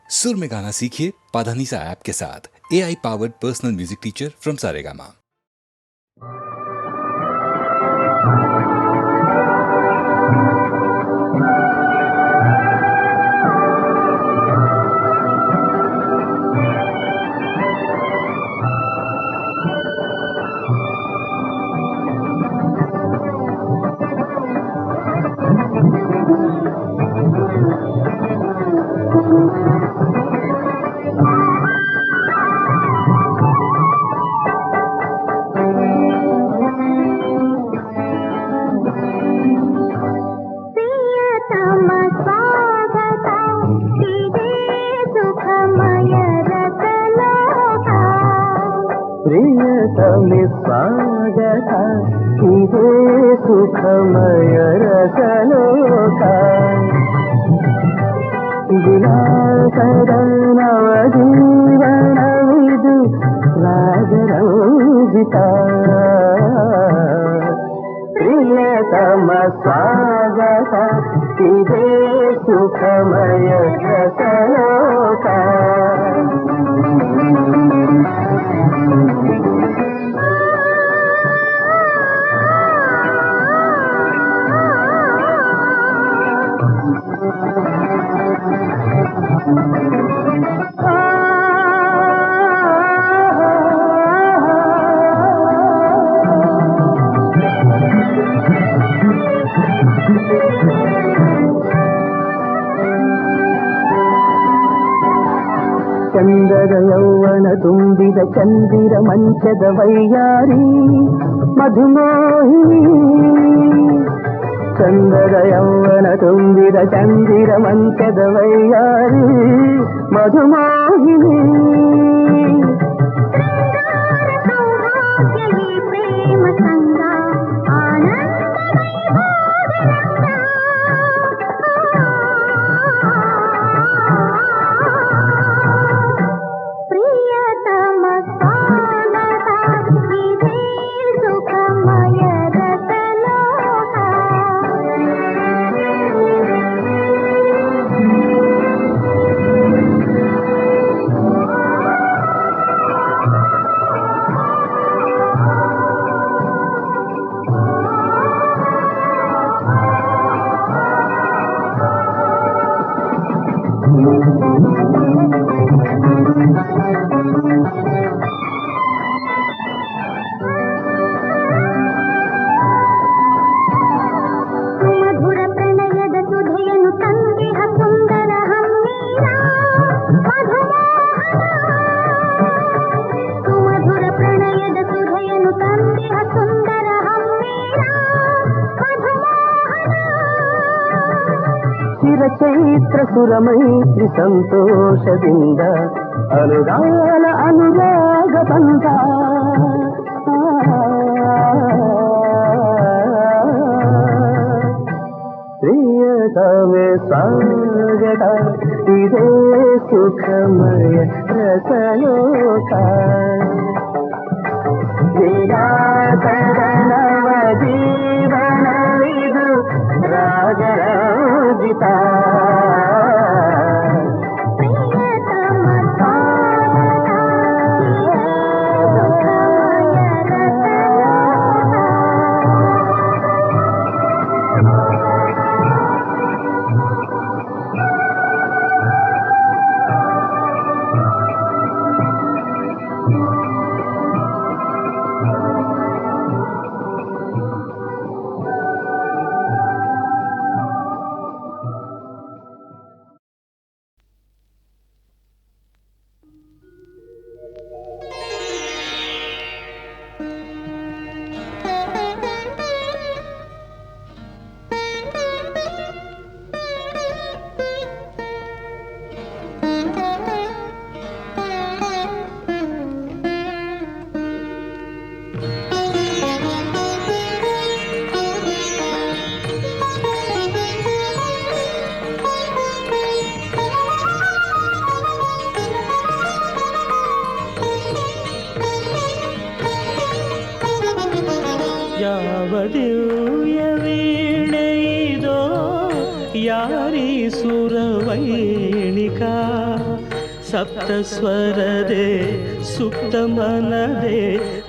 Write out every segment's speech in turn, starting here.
सुर में गाना सीखिए पाधानीसा ऐप के साथ। AI powered personal music teacher from Saregama. ಪ್ರಿಯತಮೆ ಸ್ವಾಗತ ಇದೇ ಸುಖಮಯ ರಸಲೋಕ ವಿಲಾಸದ ನವ ಜೀವನವಿದು ರಾಜರಂಜಿತ ಪ್ರಿಯತಮ ಸ್ವಾಗತ ಇದೇ ಸುಖಮಯ ರಸಲೋಕ ಚಂದದ ಯೌವನ ತುಂಬಿದ ಚಂದಿರ ಮಂಚದ ವೈಯಾರಿ ಮಧುಮೋಹಿನಿ ಚಂದದ ಯೌವನ ತುಂಬಿದ ಚಂದಿರ ಮಂಚದ ವೈಯಾರಿ ಮಧುಮೋಹಿನಿ ಚೈತ್ರ ಸುರಮೈತ್ರಿ ಸಂತೋಷದಿಂದ ಅನುಗಾಲ ಅನುರಾಗ ಬಂದ ಪ್ರಿಯತಮೆ ಸ್ವಾಗತ ಇದೇ ಸುಖಮಯ ರಸಲೋಕ ವಿಲಾಸದ ನವ ಜೀವನವಿದು ರಾಜರಂಜಿತ ಯಾವ ದಿವ್ಯ ವೀಣೆಯಿದೋ ಯಾರೀ ಸುರವೈಣಿಕ ಸಪ್ತಸ್ವರದೆ ಸುಪ್ತ ಮನದೆ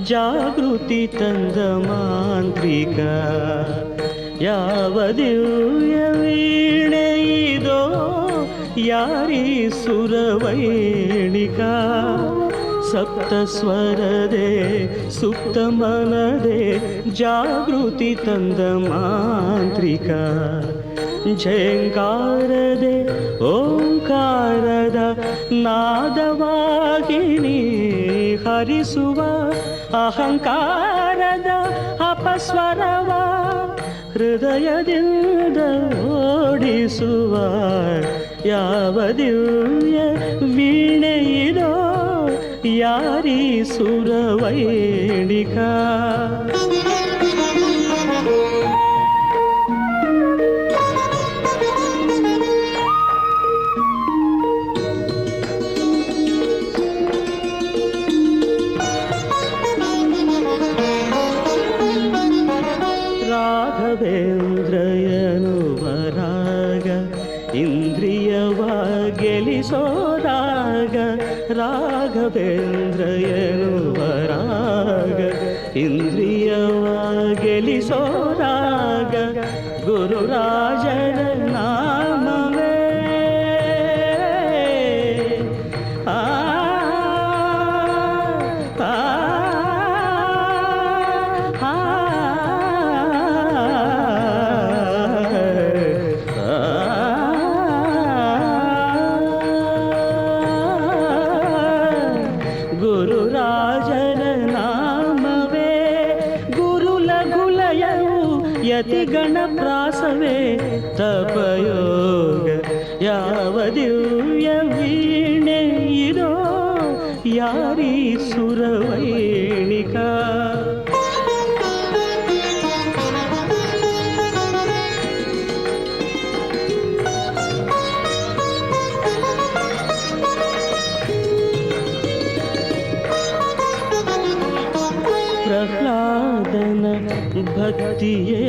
ಜಾಗೃತಿ ತಂದ ಮಾಂತ್ರಿಕ ಯಾವ ದಿವ್ಯ ವೀಣೆ ಇದೋ ಯಾರೀ ಸುರವೈಣಿಕ ಸಪ್ತಸ್ವರದೆ ಸುಪ್ತ ಮನದೆ ಜಾಗೃತಿ ತಂದ ಮಾಂತ್ರಿಕ ಝೇಂಕಾರದೆ ಓಂಕಾರದ ನಾದವಾಗಿನಿ ಹರಿಸುವ ಅಹಂಕಾರದ ಅಪಸ್ವರವ ಹೃದಯದಿಂದ ಓಡಿಸುವ ಯಾವ ದಿವ್ಯ ವೀಣೆ ಇದೋ ಯಾರೀ ಸುರವೈಣಿಕ ರಾಘವೇಂದ್ರಯನು ವರಾಗ ಇಂದ್ರಿಯವ ಗೆಲಿಸೋರಾಗ ರಾಘವೇಂದ್ರಯನು ವರಾಗ ಇಂದ್ರಿಯವ ಗೆಲಿಸೋರಾಗ ಗುರುರಾಜನ ನಾಮವೇ ಆ ಗಣಪ್ರಾಸವೇ ತಪಯೋಗ ಯಾವ ದಿವ್ಯ ವೀಣೆ ಇದೋ ಯಾರೀ ಸುರವೈಣಿಕ ಪ್ರಹ್ಲಾದನ ಭಕ್ತಿಯೇ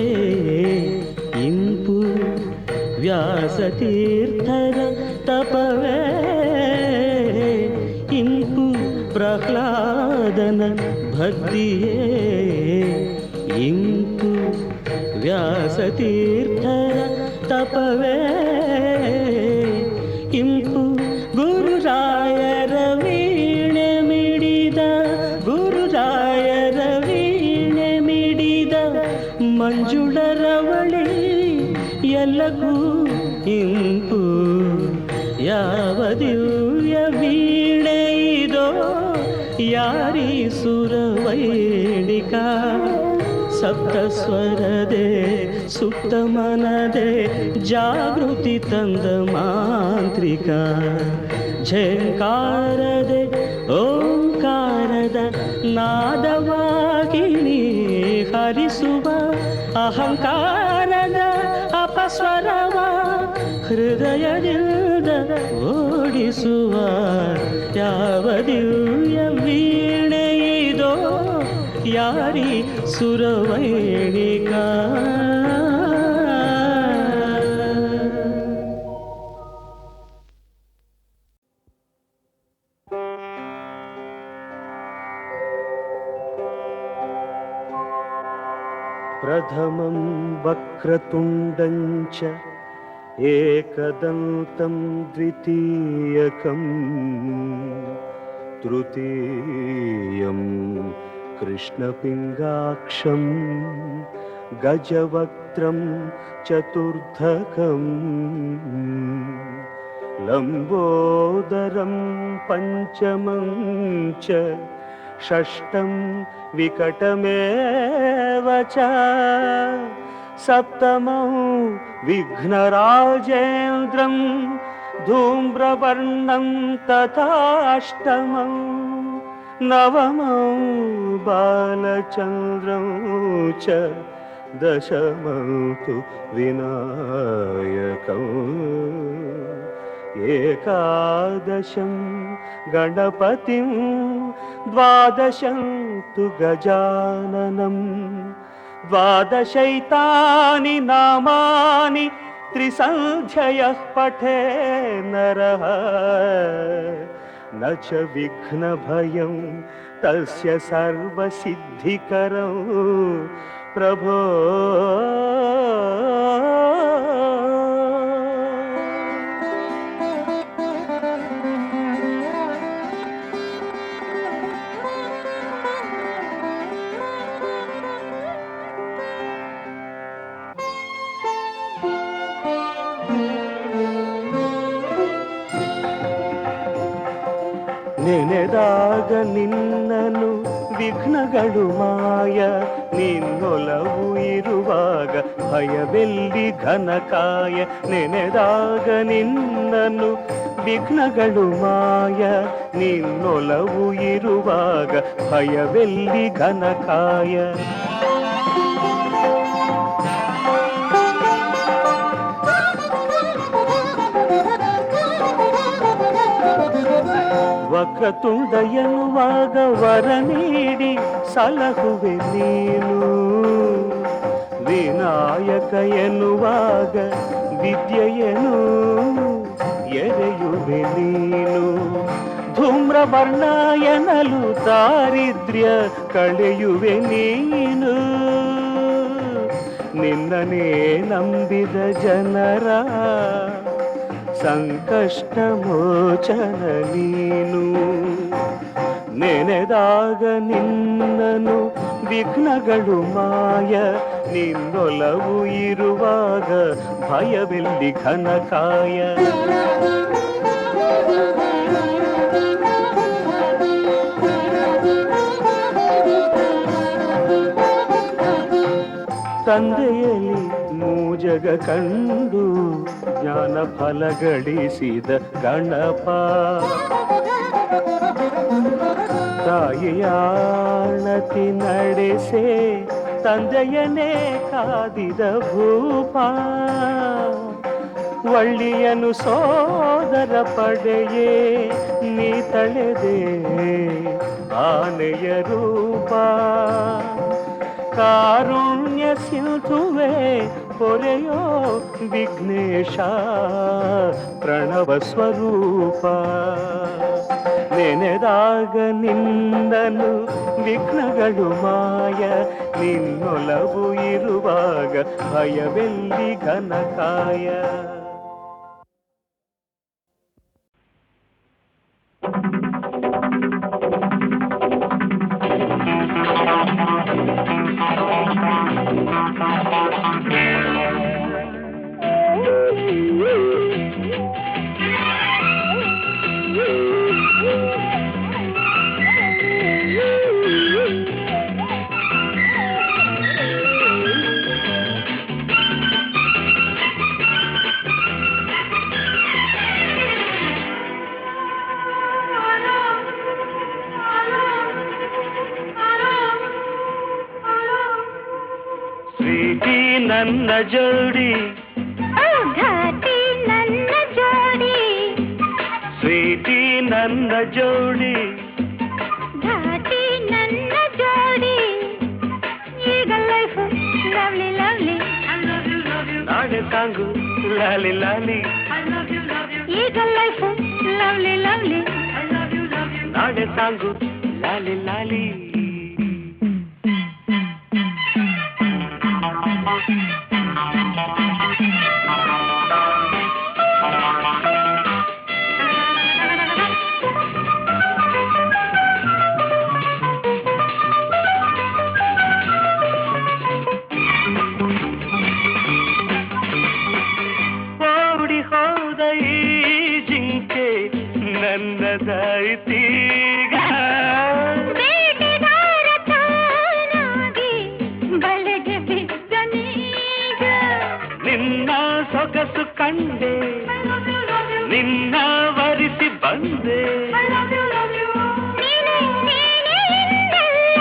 ಇಂಪು ವ್ಯಾಸತೀರ್ಥರ ತಪವೇ ಇಂಪು ಪ್ರಹ್ಲಾದನ ಭಕ್ತಿಯೇ ಇಂಪು ವ್ಯಾಸತೀರ್ಥರ ತಪವೇ ಇಂಪು ಗುರುರಾಯರ ವೀಣೆ ಮಿಡಿದ ಗುರುರಾಯರ ವೀಣೆ ಮಿಡಿದ ಮಂಜುಳರವಳಿ ಎಲ್ಲಗೂ ಇಂಪು ಯಾವ ದಿವ್ಯ ವೀಣೆ ಇದೋ ಯಾರೀ ಸುರವೈಣಿಕ ಸಪ್ತಸ್ವರದೆ ಸುಪ್ತ ಮನದೆ ಜಾಗೃತಿ ತಂದ ಮಾಂತ್ರಿಕ ಝೇಂಕಾರದೆ ಓಂಕಾರದ ನಾದವಾಗಿನಿ ಹರಿಸುವ ಅಹಂಕಾರದ ಅಪಸ್ವರವ ಹೃದಯದಿಂದ ಓಡಿಸುವ ಯಾವ ದಿವ್ಯ ವೀಣೆ ಇದೋ ಯಾರಿ ಸುರವೈಣಿಕ ಪ್ರಥಮಂ ವಕ್ರತುಂಡಂ ಚ ಏಕದಂತಂ ದ್ವಿತೀಯಕಂ ತೃತೀಯಂ ಕೃಷ್ಣಪಿಂಗಾಕ್ಷಂ ಗಜವಕ್ತ್ರಂ ಚತುರ್ಥಕಂ ಲಂಬೋದರಂ ಪಂಚಮಂ ಚ ಷಷ್ಠಂ ವಿಕಟಮೇವ ಚ ಸಪ್ತಮಂ ವಿಘ್ನರಾಜೇಂದ್ರಂ ಧೂಮ್ರವರ್ಣಂ ತಥಾಷ್ಟಮಂ ನವಮಂ ಬಾಲಚಂದ್ರಂ ಚ ದಶಮಂ ತು ವಿನಾಯಕಂ ಏಕಾದಶಂ ಗಣಪತಿಂ ದ್ವಾದಶಂ ತು ಗಜಾನನಂ ದ್ವಾದಶೈತಾನಿ ನಾಮಾನಿ ತ್ರಿಸಂಧ್ಯಯಃ ಪಠೇ ನರಃ न च विघ्नभयं तस्य सर्वसिद्धिकरं प्रभो ನೆನೆದಾಗ ನಿನ್ನನು ವಿಘ್ನಗಳು ಮಾಯ ನಿನ್ನೊಲವು ಇರುವಾಗ ಭಯವೆಲ್ಲಿ ಘನಕಾಯ ನೆನೆದಾಗ ನಿನ್ನನು ವಿಘ್ನಗಳು ಮಾಯ ನಿನ್ನೊಲವು ಇರುವಾಗ ಭಯವೆಲ್ಲಿ ಘನಕಾಯ ವಕ್ರತುಂಡ ಎನ್ನುವಾಗ ವರ ನೀಡಿ ಸಲಹುವೆ ನೀನು ವಿನಾಯಕ ಎನ್ನುವಾಗ ವಿದ್ಯೆಯನು ಎರೆಯುವೆ ನೀನು ಧೂಮ್ರವರ್ಣ ಎನ್ನಲು ದಾರಿದ್ರ್ಯ ಕಳೆಯುವೆ ನೀನು ನಿನ್ನನೇ ನಂಬಿದ ಜನರ ಸಂಕಷ್ಟ ಮೋಚನ ನೀನು ನೆನೆದಾಗ ನಿನ್ನನು ವಿಘ್ನಗಳು ಮಾಯ ನಿನ್ನೊಲವು ಇರುವಾಗ ಭಯವೆಲ್ಲಿ ಘನಕಾಯ ತಂದೆಯಲ್ಲಿ ಮೂಜಗ ಕಂಡು ಜ್ಞಾನ ಫಲ ಗಳಿಸಿದ ಗಣಪ ತಾಯಿಯಾಣತಿ ನಡೆಸೆ ತಂದೆಯನೇ ಕಾದಿದ ಭೂಪ ಒಳ್ಳಿಯನು ಸೋದರ ಪಡೆಯೇ ನೀ ತಳೆದೆ ಆನೆಯ ರೂಪ ಕಾರುಣ್ಯ ಸಿಂಧುವೆ ಪೊರೆಯೋ ವಿಘ್ನೇಶ ಪ್ರಣವ ಸ್ವರೂಪ ನೆನೆದಾಗ ನಿನ್ನನು ವಿಘ್ನಗಳು ಮಾಯ ನಿನ್ನೊಲವು ಇರುವಾಗ ಭಯವೆಲ್ಲಿ ಘನಕಾಯ ನನ್ನ ಜೋಡಿ ಘಾಟಿ ನನ್ನ ಜೋಡಿ ಸ್ವೀಟಿ ನನ್ನ ಜೋಡಿ ಘಾಟಿ ನನ್ನ ಜೋಡಿ ಈಗ ಲೈಫ್ ಲವ್ಲಿ ಲವ್ಲಿ ನಾಳೆ ಸಾಂಗು ಲಾಲಿ ಲಾಲಿ ಈಗ ಲೈಫ್ ಲವ್ಲಿ ಲವ್ಲಿ ನಾಳೆ ಸಾಂಗು ಲಾಲಿ ಲಾಲಿ ನನ್ನದಾಯ್ತೀಗ ಬೇಟೆಗಾರ ತಾನಾಗಿ ಬಲೆಗೆ ಬಿದ್ದನೀಗ ನಿನ್ನ ಸೊಗಸು ಕಂಡೆ ನಿನ್ನ ವರಿಸಿ ಬಂದೆ ನೀನೇ ನೀನೇ ಎಂದಲ್ಲ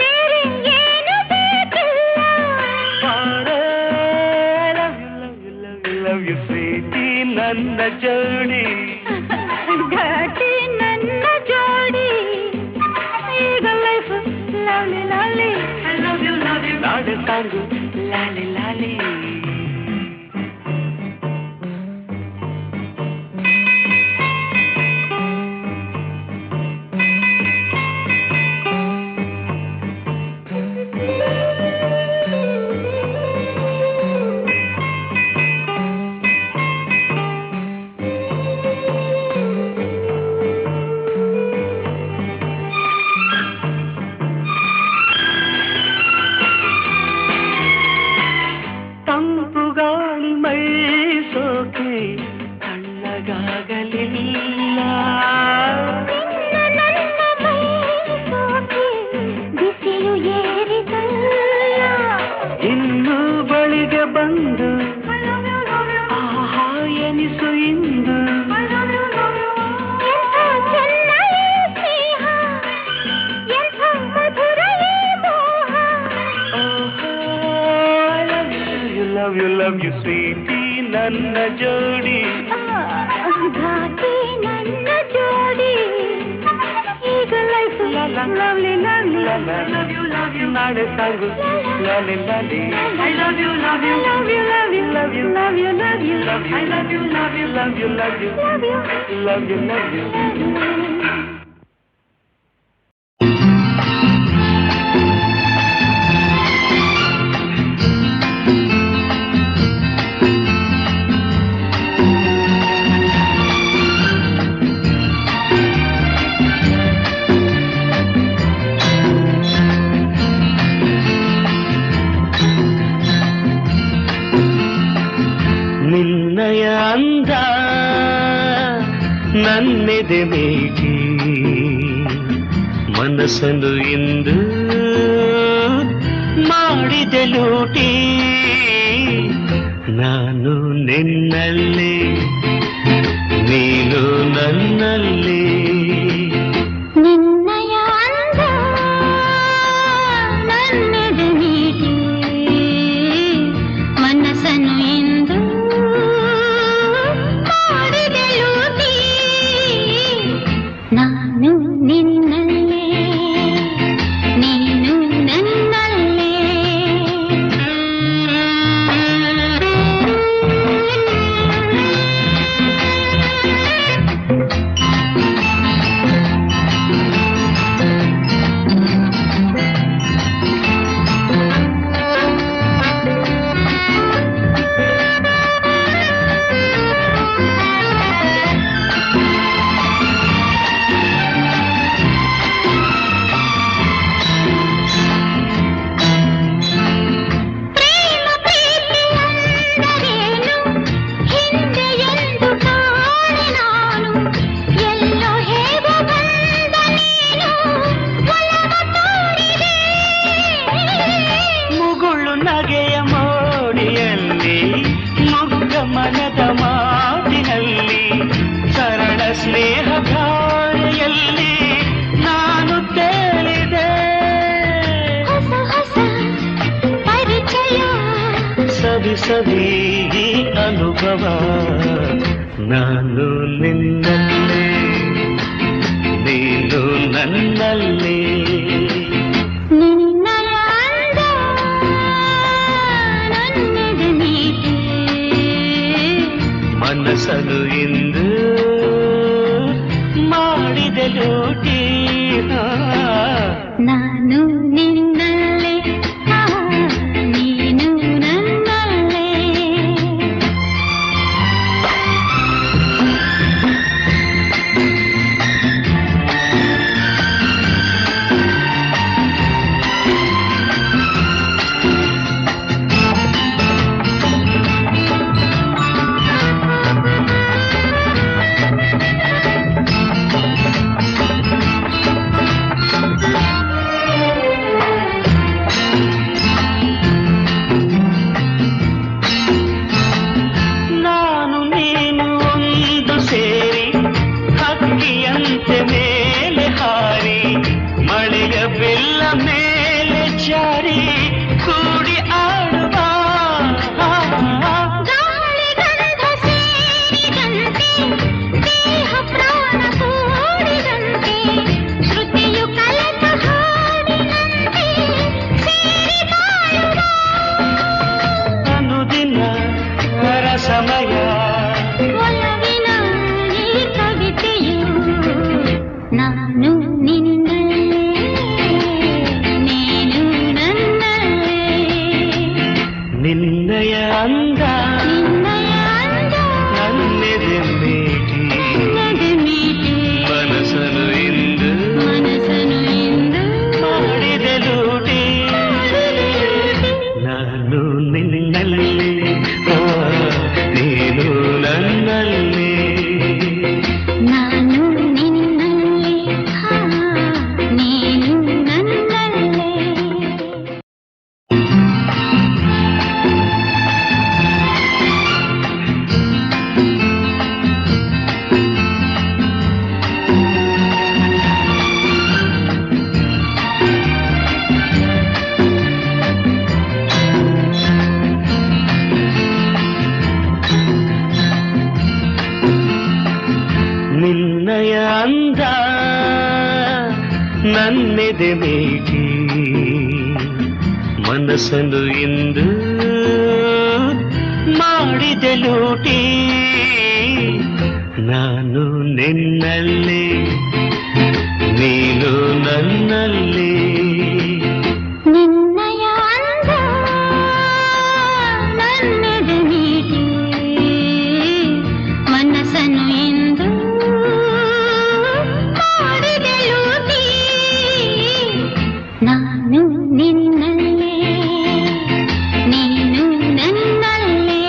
ಬೇರೆ ಏನು ಬೇಕಿಲ್ಲ ಲವ್ ಯು ಸ್ವೀಟಿ ನನ್ನ ಜೋಡಿ ಘಾಟಿ ನನ್ನ ಜೋಡಿ ಈಗ ಲೈಫ್ ಲವ್ಲಿ ಲವ್ಲಿ ನಾಳೆ ಸಾಂಗು ಲಾಲಿ ಲಾಲಿ ಇಲ್ಲ ನನ್ನ ಮೈ ಸೋಕಿ ಬಿಸಿಲು ಏರಿದಲ್ಲ ಇನ್ನು ಬಳಿಗೆ ಬಂದು ಆಹಾ ಎನಿಸು ಇಂದು ಎಂಥ ಚೆನ್ನ ಈ ಸ್ನೇಹ ಎಂಥ ಮಧುರ ಈ ಮೋಹ love you love you sweetie ನನ್ನ ಜೋಡಿ ಘಾಟಿ ನನ್ನ ಜೋಡಿ ಈಗ ಲೈಫ್ ಲವ್ಲಿ ಲವ್ಲಿ ನಾಳೆ ಸಾಂಗು ಲಾಲಿ ಲಾಲಿ I love you, love you, love you, love you, love you, love you, love you, I love you, love you, love you love you love you, love you love you love you. ನಿನ್ನಯ ಅಂದ ನನ್ನೆದೆ ಮೇಟಿ ಮನಸ್ಸನ್ನು ಇಂದು ಮಾಡಿದೆ ಲೂಟಿ ನಾನು ನಿನ್ನಲ್ಲಿ ನೀನು ನನ್ನಲ್ಲಿ ನಿನ್ನಯ ಅಂದ ನನ್ನೆದೆ ಮೀಟಿ ಮನಸ್ಸನ್ನು ಇಂದು ಮಾಡಿದೆ ಲೂಟಿ ನಾನು ನಿನ್ನಲ್ಲೇ ನೀನು ನನ್ನಲ್ಲೇ ಪ್ರೇಮ ಪ್ರೀತಿ ಅಂದರೇನು ಹಿಂದೆ ಎಂದು ಕಾಣೆ ನಾನು ಎಲ್ಲೋ ಹೇಗೋ ಬಂದ ನೀನು ಒಲವ ತೋರಿದೆ ಮುಗುಳು ನಗೆಯ ಮೋಡಿಯಲ್ಲಿ ಮುಗ್ಧ ಮನದ ಮಾತಿನಲ್ಲಿ ಸರಳ ಸ್ನೇಹ ಧಾರೆಯಲ್ಲಿ ನಾನು ತೇಲಿದೆ ಹೊಸ ಹೊಸ ಪರಿಚಯ ಸವಿ ಸವಿ ಈ ಅನುಭವ ನಾನು ನಿನ್ನಲ್ಲೇ ನೀನು ನನ್ನಲ್ಲೇ ನಿನ್ನಯ ಅಂದ ನನ್ನೆದೆ ಮೀಟಿ ಮನಸ್ಸನ್ನು ಇಂದು ಮಾಡಿದೆ ಲೂಟಿ ನಾನು ನಿನ್ನಲ್ಲೇ ನೀನು ನನ್ನಲ್ಲೇ ನಿನ್ನಯ ಅಂದ ನನ್ನೆದೆ ಮೇಟಿ ಮನಸ್ಸನ್ನು ಇಂದು ಮಾಡಿದೆ ಲೂಟಿ ನಾನು ನಿನ್ನಲ್ಲಿ ನೀನು ನನ್ನಲ್ಲಿ ನಿನ್ನಯ ಅಂದ ನನ್ನೆದೆ ಮೀಟಿ ಮನಸ್ಸನ್ನು ಇಂದು ಮಾಡಿದೆ ಲೂಟಿ ನಾನು ನಿನ್ನಲ್ಲೇ ನೀನು ನನ್ನಲ್ಲೇ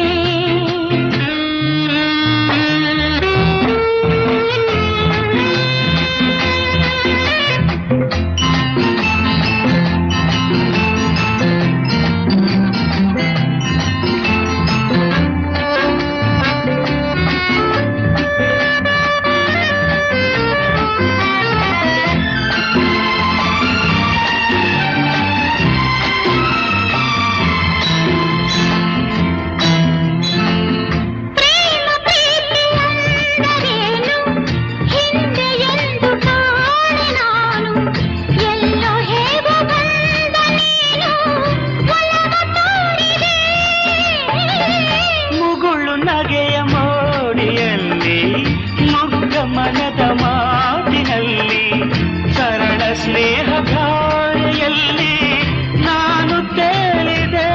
ಮನದ ಮಾತಿನಲ್ಲಿ ಸರಳ ಸ್ನೇಹ ಗಾಳಿಯಲ್ಲಿ ನಾನು ತೇಲಿದೆ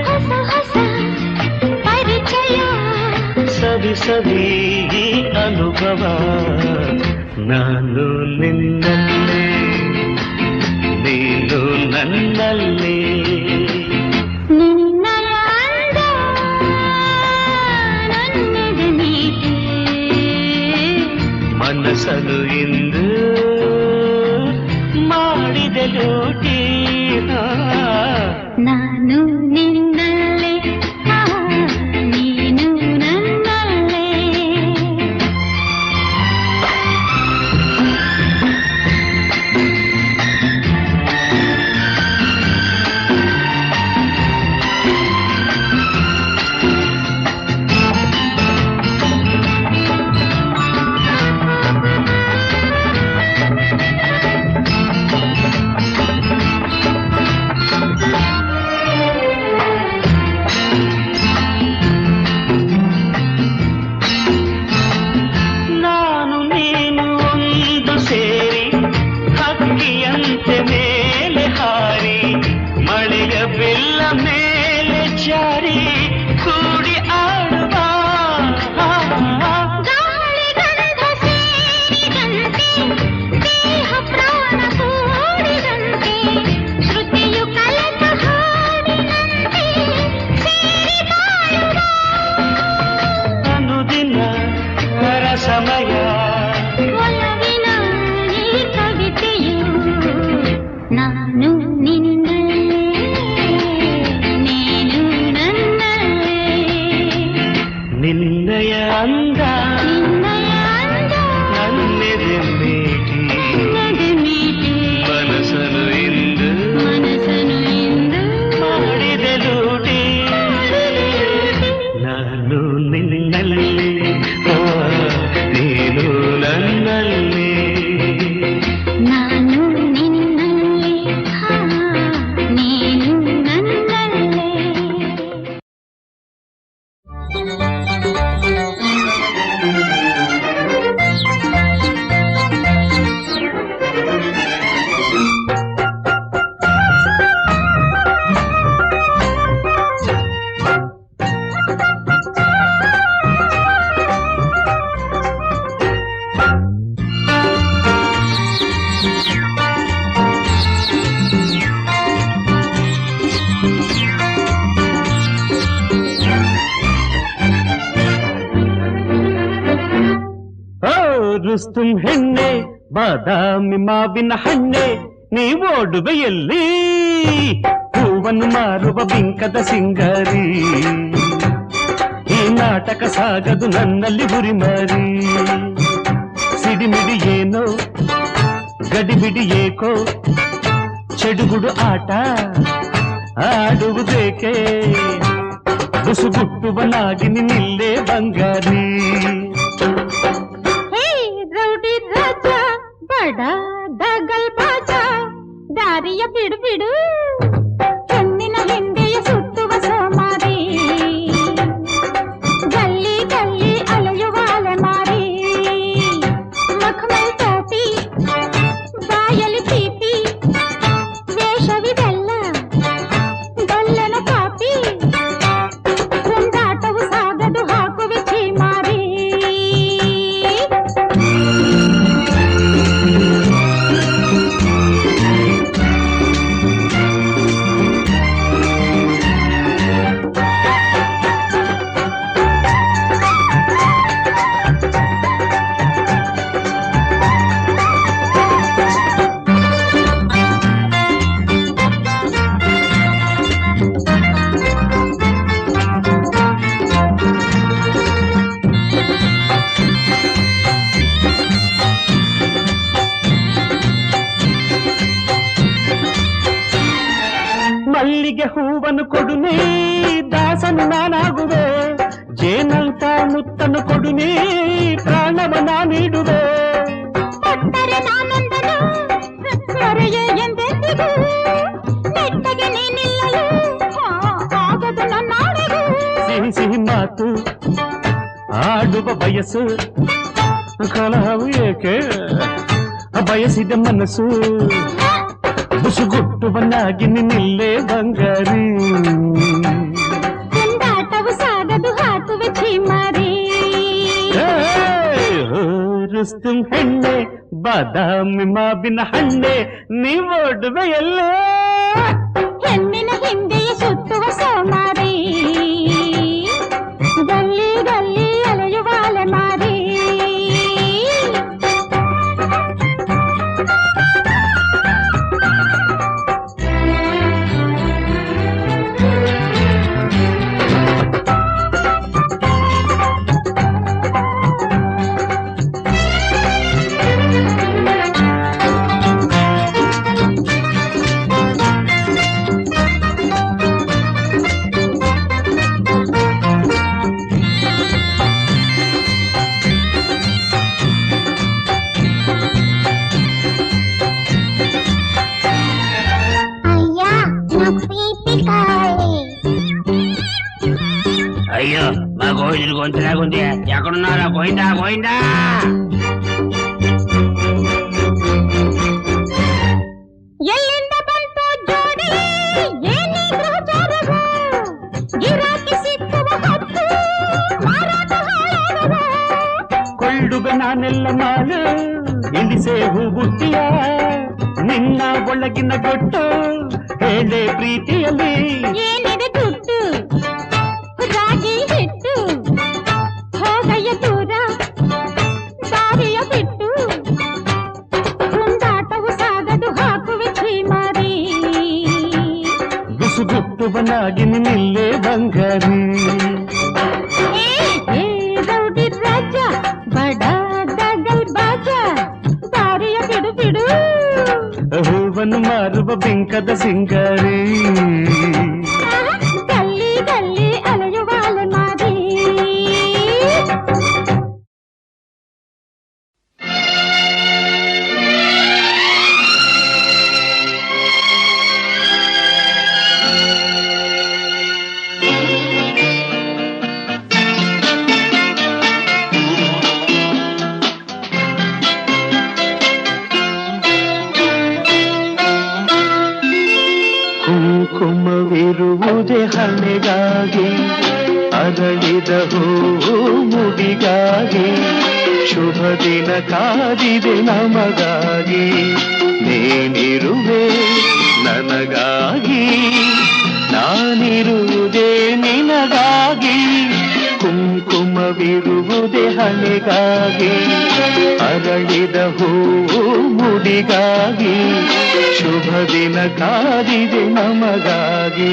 ಹೊಸ ಹೊಸ ಪರಿಚಯ ಸವಿ ಸವಿ ಅನುಭವ ನಾನು ನಿನ್ನಲ್ಲೇ ನೀನು ನನ್ನಲ್ಲೇ ನಿನ್ನಯ ಅಂದ ನನ್ನೆದೆ ಮೀಟಿ ಮನಸ್ಸನ್ನು ಇಂದು ಮಾಡಿದೆ ಲೂಟಿ ನಾನು ನಿನ್ನಲ್ಲೇ ನೀನು ನನ್ನಲ್ಲೇ ನಾನು ನೀನು ಒಂದು ಸೇರಿ ಹಕ್ಕಿಯಂತೆ ಮೇಲೆ ಹಾರಿ ಮಳೆಯ ಬೆಲ್ಲ ಮೇಲೆ ಜಾರಿ ಕೂಡಿ ಆಡುವ ಗಾಳಿ ಗಂಧ ಸೇರಿದಂತೆ ದೇಹ ಪ್ರಾಣ ಕೂಡಿದಂತೆ ಶ್ರುತಿಯು ಕಲೆತ ಹಾಡಿನಂತೆ ಸೇರಿ ಬಾಳುವ ಅನುದಿನ ಸಮಯ ಒಲವಿನ ಈ ಕವಿತೆಯು ನಾನು ನಿನ್ನಲ್ಲೇ ನೀನು ನನ್ನಲ್ಲೇ ನಿನ್ನಯ ಅಂದ ನಿನ್ನಯ ಅಂದ ನನ್ನೆದೆ ಮೇಟಿ ನನ್ನದೆ ಮೀಟಿ ಮನಸ್ಸನ್ನು ಇಂದು ಮನಸ್ಸನ್ನು ಇಂದು ಮಾಡಿದೆ ಲೂಟಿ ನಾನು ನಿನ್ನಲ್ಲಿ ನೀನು ನನ್ನಲ್ಲಿ ನಾನು ನಿನ್ನಲ್ಲೇ ನೀನು ನನ್ನಲ್ಲೇ ರುಸ್ತುಂ ಹೆಣ್ಣೆ ಬಾದಾಮಿ ಮಾವಿನ ಹಣ್ಣೆ ನೀವೋಡುವೆಯಲ್ಲಿ ಹೂವನ್ನು ಮಾರುವ ಬಿಂಕದ ಸಿಂಗಾರಿ ಈ ನಾಟಕ ಸಾಗದು ನನ್ನಲ್ಲಿ ಹುರಿಮಾರಿ ಸಿಡಿಮಿಡಿ ಏನೋ ಗಡಿಬಿಡಿ ಏಕೋ ಚೆಡುಗುಡು ಆಟ ಆಡುವುದೇಕೆ ಬುಸುಗುಟ್ಟುವ ನಾಗಿನಿ ನಿಲ್ಲೇ ಬಂಗಾರಿ ಬಡ ದಗಲ್ ಬಾಜ ದಾರಿಯ ಬಿಡು ಬಿಡು ಹೆಣ್ಣಿನ ಹಿಂದೆಯ ಸುತ್ತುವ ಸೋಮಾರಿ ಗಲ್ಲಿ ಗಲ್ಲಿ ಅಲೆಯುವ ಅಲೆಮಾರಿ ಮಖಮಲ್ ಟೋಪಿ ಬಾಯಲಿ ಪೀಪಿ ವೇಷವಿದೆಲ್ಲ ಗಲ್ಲನ ಕಾಪಿ ಕುಂದಾಟವು ಸಾಗದು ಹಾಕುವೆ ಚೀಮಾರಿ ಮಲ್ಲಿಗೆ ಹೂವನ್ನು ಕೊಡು ನೀ ದಾಸನು ನಾನಾಗುವೆ ಜೇನಂತ ಮುತ್ತನ್ನು ಕೊಡು ನೀ ಪ್ರಾಣವನ್ನ ನೀಡುವೆ ಕೊಟ್ಟರೆ ನಾನೊಂದನು ಮರೆಯೇ ಎಂದೆಂದಿಗೂ ನೆಟ್ಟಗೆ ನೀನಿಲ್ಲಲು ಆಗದು ನನ್ನಾಡೆಗೂ ಸಿಹಿ ಸಿಹಿ ಮಾತು ಆಡುವ ಬಯಸು ಕಲಹವು ಏಕೆ ಬಯಸಿದ ಮನಸ್ಸು ಬುಸುಗುಟ್ಟುವನ್ನಾಗಿ ನಿನ್ನಿಲ್ಲೇ ಬಂಗಾರಿ ಕುಂದಾಟವು ಸಾಗದು ಹಾಕುವೆ ಚೀಮಾರಿ ರುಸ್ತುಂ ಹೆಣ್ಣೆ ಬಾದಾಮಿ ಮಾವಿನ ಹಣ್ಣೆ ನೀವೋಡುವೆ ಎಲ್ಲೇ ಹೆಣ್ಣಿನ ಹಿಂದೆಯ ಸುತ್ತುವ ಸೋಮಾರಿ ಗಲ್ಲಿ ಗಲ್ಲಿ ಅಲೆಯುವ ಅಲೆಮಾರಿ అయ్యో మా గోవిందుడు గొంతులాగుంది ఎక్కడున్నారా గోవిందా గోవిందా ಎಲ್ಲಿಂದ ಬಂತು ಜೋಡಿ ಏನಿ ಗ್ರಹಚಾರವು ಗಿರಾಕಿ ಸಿಕ್ಕುವ ಹೊತ್ತು ಮಾರಾಟ ಹಾಳಾಗವು ಕೊಳ್ಳುಗ ನಾನೆಲ್ಲ ಮಾಲು ಇಂಡಿಸೆ ಹೂಗುಟ್ಟಿಯ ನಿನ್ನ ಒಳಗಿನ ಗೊಟ್ಟು ಹೇಳೆ ಪ್ರೀತಿಯಲ್ಲಿ ಏನಿದೆ ದುಡ್ಡು ರಾಗಿ ಹಿಟ್ಟು ಹೋಗಯ್ಯ ದೂರ ದಾರಿಯ ಬಿಟ್ಟು ಕುಂದಾಟವು ಸಾಗದು ಹಾಕುವೆ ಚೀಮಾರಿ ಬುಸುಗುಟ್ಟುವನಾಗಿ ನಿನ್ನಿಲ್ಲೇ ಬಂಗಾರಿ ಏ ರೌಡಿ ರಾಜ ಬಡ ದಗಲ್ ಬಾಜ ದಾರಿಯ ಬಿಡು ಬಿಡು ಹೂವನ್ನು ಮಾರುವ ಬಿಂಕದ ಸಿಂಗಾರಿ ಗಲ್ಲಿ ಗಲ್ಲಿ ಅಲೆಯುವ ಅಲೆಮಾರಿ ಕುಂಕುಮವಿರುವುದೇ ಹಣೆಗಾಗಿ ಅರಳಿದ ಹೂವು ಮುಡಿಗಾಗಿ ಶುಭ ದಿನ ಕಾದಿದೆ ನಮಗಾಗಿ ನೀನಿರುವೆ ನನಗಾಗಿ ನಾನಿರುವುದೇ ನಿನಗಾಗಿ ಕುಂಕುಮವಿರುವುದೇ ಹಣೆಗಾಗಿ ಅರಳಿದ ಹೂವು ಮುಡಿಗಾಗಿ ಶುಭ ದಿನ ಕಾದಿದೆ ನಮಗಾಗಿ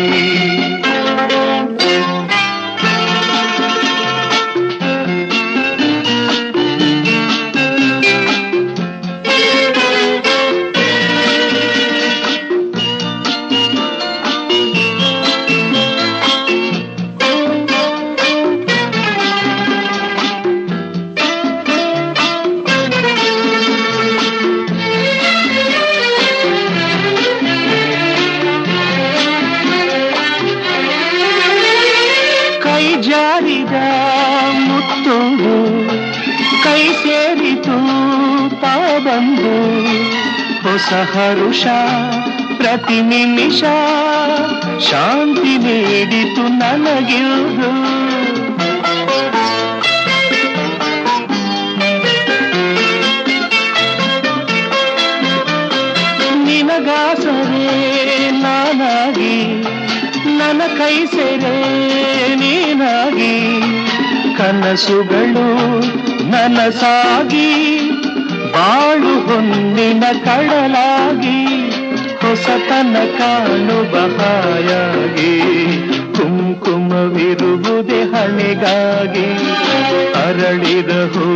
ಬಂದು ಹೊಸ ಹರುಷ ಪ್ರತಿ ನಿಮಿಷ ಶಾಂತಿ ನೀಡಿತು ನನಗಿರುವುದು. ನಿನಗಾಸರೆ ನಾನಾಗಿ ನನ್ನ ಕೈ ಸೆರೆ ನೀನಾಗಿ ಕನಸುಗಳು ನನಸಾಗಿ ಬಾಳು ಹೊನ್ನಿನ ಕಡಲಾಗಿ ಹೊಸತನ ಕಾಣುವ ಹಾಯಾಗಿ ಕುಂಕುಮವಿರುವುದೇ ಹಣೆಗಾಗಿ ಅರಳಿದ ಹೂ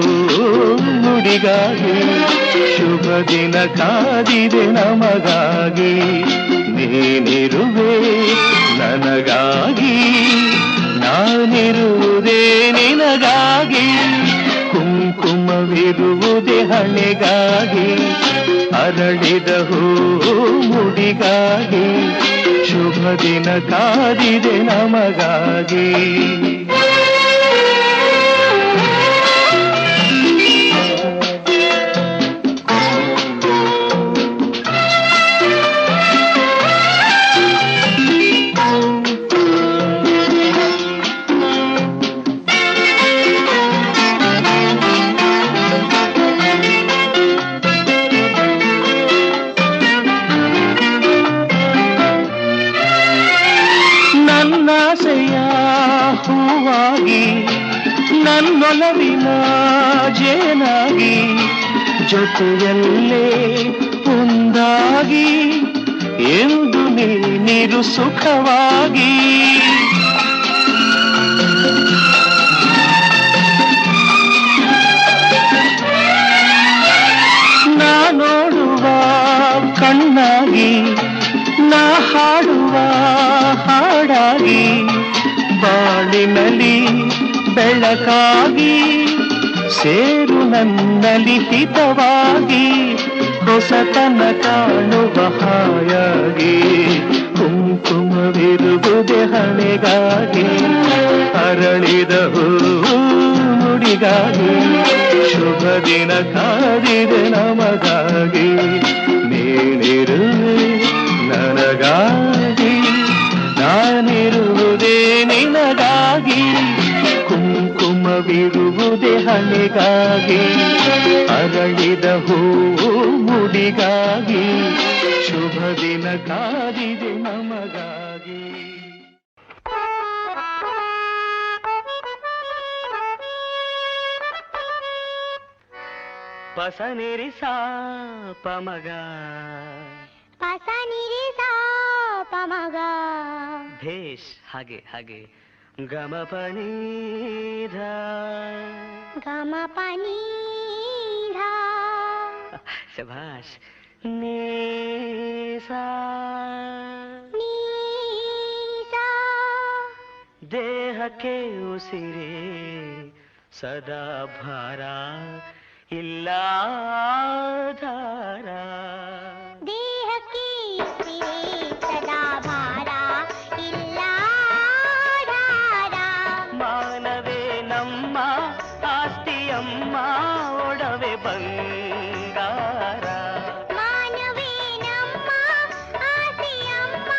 ನುಡಿಗಾಗಿ ಶುಭ ದಿನ ಕಾದಿದೆ ನಮಗಾಗಿ ನೀನಿರುವೆ ನನಗಾಗಿ ನಾನಿರುವುದೇ ನಿನಗಾಗಿ ಕುಂಕುಮವಿರುವುದೇ ಹಣೆಗಾಗಿ ಅರಳಿದ ಹೂ ಮುಡಿಗಾಗಿ ಶುಭ ದಿನ ಕಾದಿದೆ ನಮಗಾಗಿ. ನನ್ನಾಸೆಯ ಹೂವಾಗಿ ನನ್ನೊಲವಿನ ಜೇನಾಗಿ ಜೊತೆಯಲ್ಲೇ ಒಂದಾಗಿ ಎಂದು ನೀರು ಸುಖವಾಗಿ ನಾ ನೋಡುವ ಕಣ್ಣಾಗಿ ನಾ ಹಾಡುವ ಹಾಡಾಗಿ ಬಾಳಿನಲ್ಲಿ ಬೆಳಕಾಗಿ ಸೇರು ನನ್ನಲ್ಲಿ ಹಿತವಾಗಿ ಹೊಸತನ ಕಾಣುವ ಹಾಯಾಗಿ ಕುಂಕುಮವಿರುವುದೇ ಹಣೆಗಾಗಿ ಅರಳಿದ ಹೂ ನುಡಿಗಾಗಿ ಶುಭ ದಿನ ಕಾದಿದೆ ನಮಗಾಗಿ ನೀನಿರುವೆ ನನಗಾಗಿ ನಾನಿರುವುದೇ ನಿನಗಾಗಿ ಕುಂಕುಮವಿರುವುದೇ ಹಣೆಗಾಗಿ ಅರಳಿದ ಹೂವು ಮುಡಿಗಾಗಿ ಶುಭ ದಿನ ಕಾದಿದೆ ನಮಗಾಗಿ. ಪಸನಿರಿ ಸಾ ಪಮಗ ಪಸನಿರಿ ಸಾ ಪಮಗ ಭೇಷ್ ಹಾಗೆ ಹಾಗೆ ಗಮ ಪನಿ ಧ ಗಮ ಪನಿ ಧ ಶಭಾಷ್ ನೀ ಸಾ ನೀ ಸಾ ದೇಹಕ್ಕೆ ಉಸಿರೇ ಸದಾ ಭಾರ ಇಲ್ಲ ಧಾರ ದೇಹಕ್ಕೆ ಉಸಿರೇ ಸದಾ ಭಾರ ಇಲ್ಲ ಧಾರ ಮಾನವೇ ನಮ್ಮ ಆಸ್ತಿಯಮ್ಮ ಒಡವೆ ಬಂಗಾರ ಮಾನವೇ ನಮ್ಮ ಆಸೆಯಮ್ಮ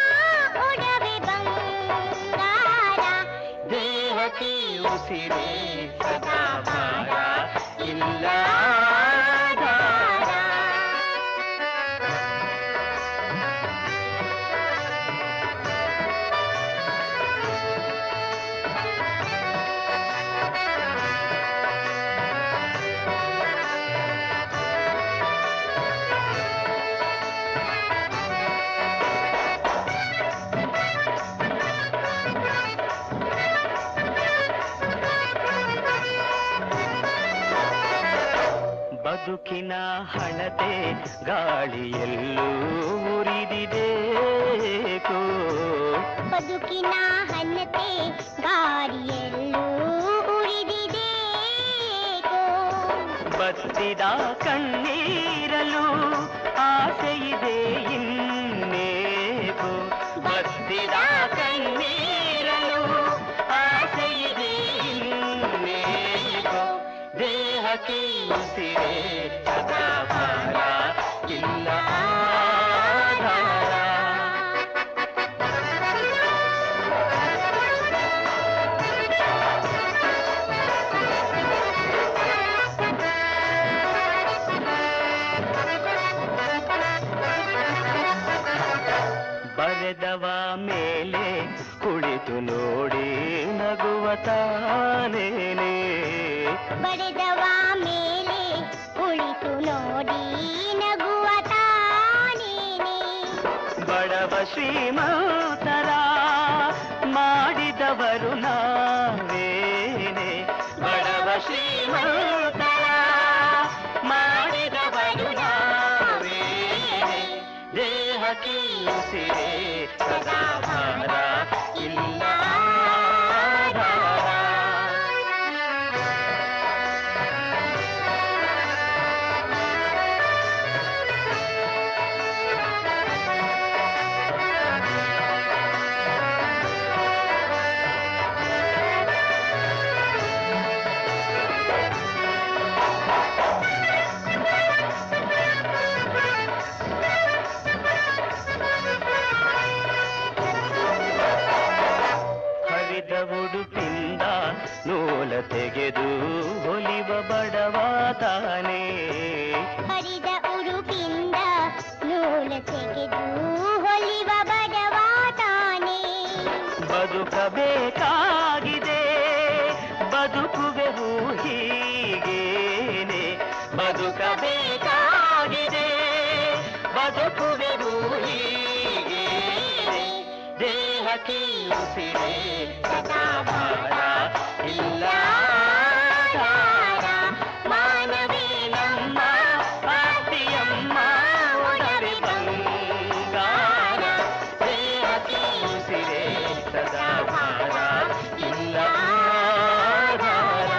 ಒಡವೆ ಬಂಗಾರ ದೇಹಕ್ಕೆ ಉಸಿರೇ ಸದಾ ಭಾರ ಇಲ್ಲ ಧಾರ. ಬದುಕಿನ ಹಣತೆ ಗಾಳಿಯಲ್ಲೂ ಉರಿದಿದೇಕೋ ಬದುಕಿನ ಹಣತೆ ಗಾಳಿಯಲ್ಲೂ ಉರಿದಿದೇಕೋ ಬತ್ತಿದ ಕಣ್ಣೀರಲು ಆಸೆಯಿದೆ ಇನ್ನೇಕೋ ಬತ್ತಿದ ಕಣ್ಣೀರಲು ಆಸೆಯಿದೆ ಇನ್ನೇಕೋ ದೇಹಕ್ಕೆ ಉಸಿರೇ ಸದಾ ಭಾರ ತಾನೇನೆ ಬಡಿದವ ಮೇಲೆ ಕುಳಿತು ನೋಡಿ ನಗುವ ತಾನೇನೆ ಬಡವ ಶ್ರೀಮಂತರ ಮಾಡಿದವರು ನಾವೇನೆ ಬಡವ ಶ್ರೀಮಂತರ ಮಾಡಿದವರು ನಾವೇನೆ ದೇಹಕ್ಕೆ ಉಸಿರೇ ಸದಾ ಭಾರ ಇಲ್ಲ ಉಡುಪಿಂದ ನೂಲ ತೆಗೆದು ಹೊಲಿವ ಬಡವ ತಾನೇ ಹರಿದ ಉಡುಪಿಂದ ನೂಲ ತೆಗೆದು ಹೊಲಿವ ಬಡವ ತಾನೇ ಬದುಕಬೇಕಾಗಿದೆ ಬದುಕುವೆವು ಹೀಗೇನೆ ಬದುಕಬೇಕಾಗಿದೆ ಬದುಕುವೆವು ಹೀಗೇನೆ ದೇಹಕ್ಕೆ ಉಸಿರೇ ಸದಾ ಭಾರ ಇಲ್ಲ ಧಾರ ಮಾನವೇ ನಮ್ಮ ಆಸ್ತಿಯಮ್ಮ ಒಡವೆ ಬಂಗಾರ ದೇಹಕ್ಕೆ ಉಸಿರೇ ಸದಾ ಭಾರ ಇಲ್ಲ ಧಾರ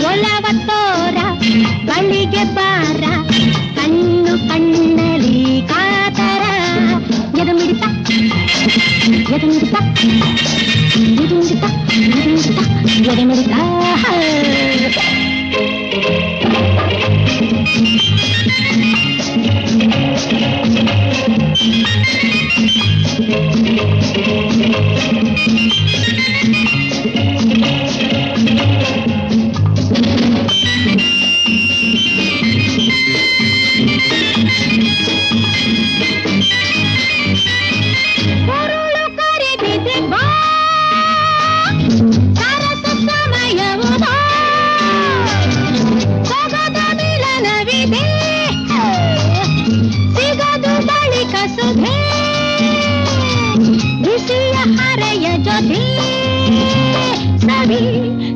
ಒಲವತ್ತೋರ ಬಳಿಗೆ ಬಾರ ಕಣ್ಣು ಕಣ್ಣಲಿ ಕಾತರ ಎದಮಿಡಿತ ಎದಮಿಡಿತ ಎದಮಿಡಿತ ಎದಮಿಡಿತ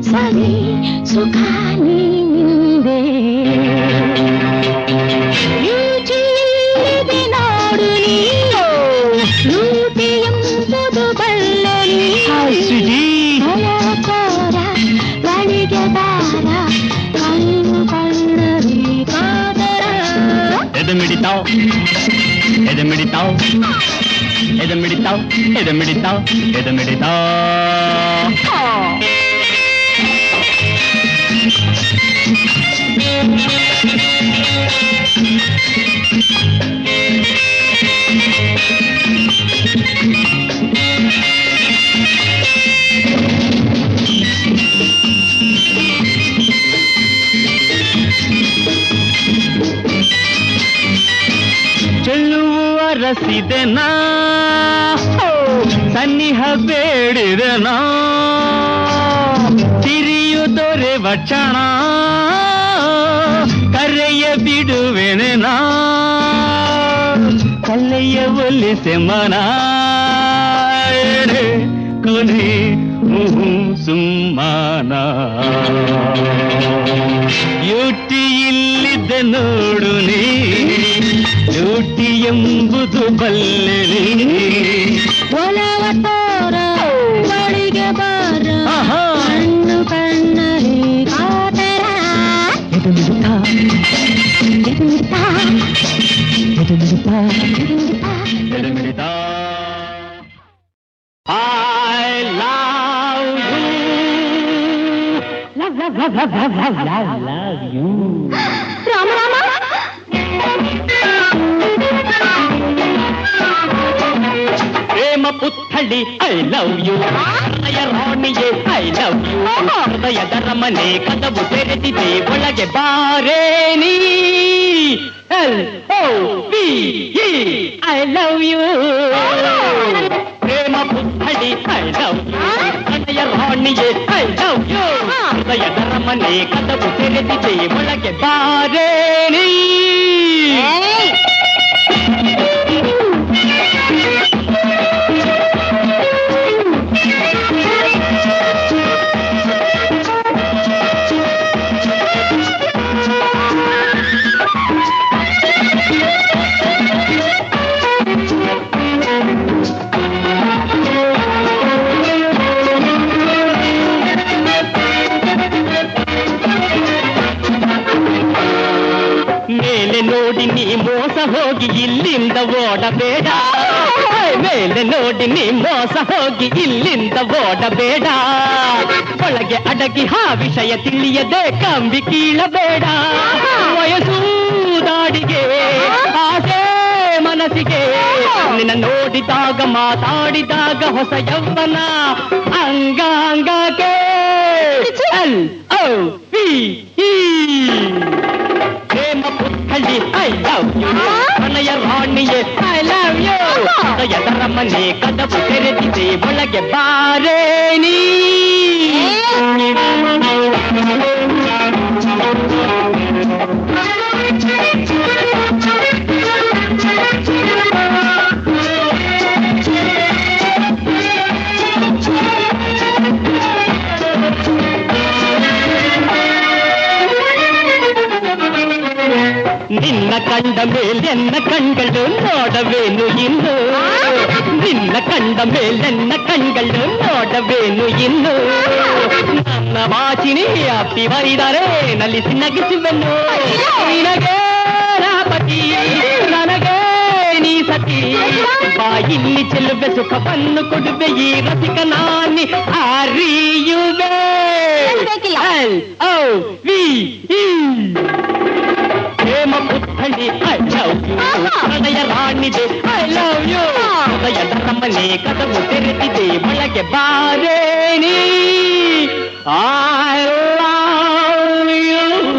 ಸವಿ ಸುಖ ನಿಂದೆ ರುಚಿಯಿಲ್ಲದೆ ನೋಡು ನೀನು ಲೂಟಿ ಎಂಬುದು ಬಲ್ಲರಿ ಕೋರ ಬಳಿಗೆ ಬಾರ ಕಣ್ಣು ಕಣ್ಣರಿ ಕಾದರ ಎದಮಿಡಿತಾವ್ ಎದಮಿಡಿತಾವ್ ಎದಮಿಡಿತಾವ್ ಎದಮಿಡಿತಾವ್ ಎದಮಿಡಿತಾವ್ ಚೆಲ್ಲುವ ರಸಿದೆನಾ ಸನ್ನಿಹ ಬೇಡಿದೆನಾ ತಿರಿಯು ದೊರೆವ ಕ್ಷಣ ಕರೆಯ ಬಿಡುವೆನೆನಾ ಕಲ್ಲೆಯ ಒಲಿಸೆ ಮನ ಕೊನೆ ಸುಮ್ಮನ ಯುಟಿ ಇಲ್ಲಿದ್ದ ನೋಡು ನೀ ಲೂಟಿ ಎಂಬುದು ಬಲ್ಲೆನೆ. ಒಲವ ತೋರ ಬಳಿಗೆ ಬಾರ ಆಹಾ. ಕಣ್ಣು ಕಣ್ಣಲ್ಲಿ ಕಾತರ ಇದು ಮಿಡಿತ, ಇದು ಮಿಡಿತ, ಇದು ಮಿಡಿತ, ಇದು ಮಿಡಿತ. ಇದು ಮಿಡಿತ. I love you. Love, love, love, love, love, love, love, love you. Rama Rama ಪ್ರೇಮ ಪುತ್ಥಳಿ ಐ ಲವ್ ಯು. ಹೃದಯ ರಾಣಿಯೇ ಐ ಲವ್ ಯು. ಹೃದಯದ ರಮನೆ ಕದವು ತೆರೆದಿದೆ ಒಳಗೆ ಬಾರೇ ನೀ. LOVE I love you. ಪ್ರೇಮ ಪುತ್ಥಳಿ ಐ ಲವ್ ಯು. ಹೃದಯ ರಾಣಿಯೇ ಐ ಲವ್ ಯು. ಹೃದಯದ ರಮನೆ ಕದವು ತೆರೆದಿದೆ ಒಳಗೆ ಬಾರೇ ನೀ. ಮೇಲೆ ನೋಡಿ ನೀ ಮೋಸ ಹೋಗಿ ಇಲ್ಲಿಂದ ಓಡಬೇಡ. ಮೇಲೆ ನೋಡಿ ನೀ ಮೋಸ ಹೋಗಿ ಇಲ್ಲಿಂದ ಓಡಬೇಡ. ಒಳಗೆ ಅಡಗಿ ವಿಷಯ ತಿಳಿಯದೆ ಕಂಬಿ ಕೀಳಬೇಡ. ವಯಸ್ಸು ದಾಡಿಗೆ ಆಸೆ ಮನಸ್ಸಿಗೆ ನಿನ್ನ ನೋಡಿದಾಗ ಮಾತಾಡಿದಾಗ ಹೊಸ ಯೌವನ ಅಂಗಾಂಗಕ್ಕೆ. LOVE ಪ್ರೇಮ ಪುತ್ಥಳಿ ಐ ಲವ್ ಯು. ಹೃದಯ ರಾಣಿಯೇ ಐ ಲವ್ ಯು. ಹೃದಯದ ರಮನೆ ಕದವು ತೆರೆದಿದೆ ಒಳಗೆ ಬಾರೇ ನೀ. ನಿನ್ನ ಕಂಡ ಮೇಲೆನ್ನ ಕಣ್ಗಳು ನೋಡವೇನು ಇನ್ನು. ನಿನ್ನ ಕಂಡ ಮೇಲೆನ್ನ ಕಣ್ಗಳು ನೋಡವೇನು ಇನ್ನು. ನನ್ನ ವಾಚಿನಿ ಅಪ್ಪಿ ಬೈದರೆ ನಲಿಸಿ ನಗಿಸುವೆನು. ನಿನಗೆ ರಾಪತಿ ನನಗೆ ನೀ ಸತಿ. ಬಾಯಿಲ್ಲಿ ಚೆಲುವೆ ಸುಖವನ್ನು ಕೊಡುವೆ ಈ ರಸಿಕ ನಾನಿ ಅರಿಯುವೆ. LOVE ಪ್ರೇಮ ಪುತ್ಥಳಿ ಐ ಲವ್ ಯು. ಹೃದಯ ರಾಣಿದೆ ಐ ಲವ್ ಯು. ಹೃದಯದ ರಮನೆ ಕದವು ತೆರೆದಿದೆ ಒಳಗೆ ಬಾರೇ ನೀ. I love you.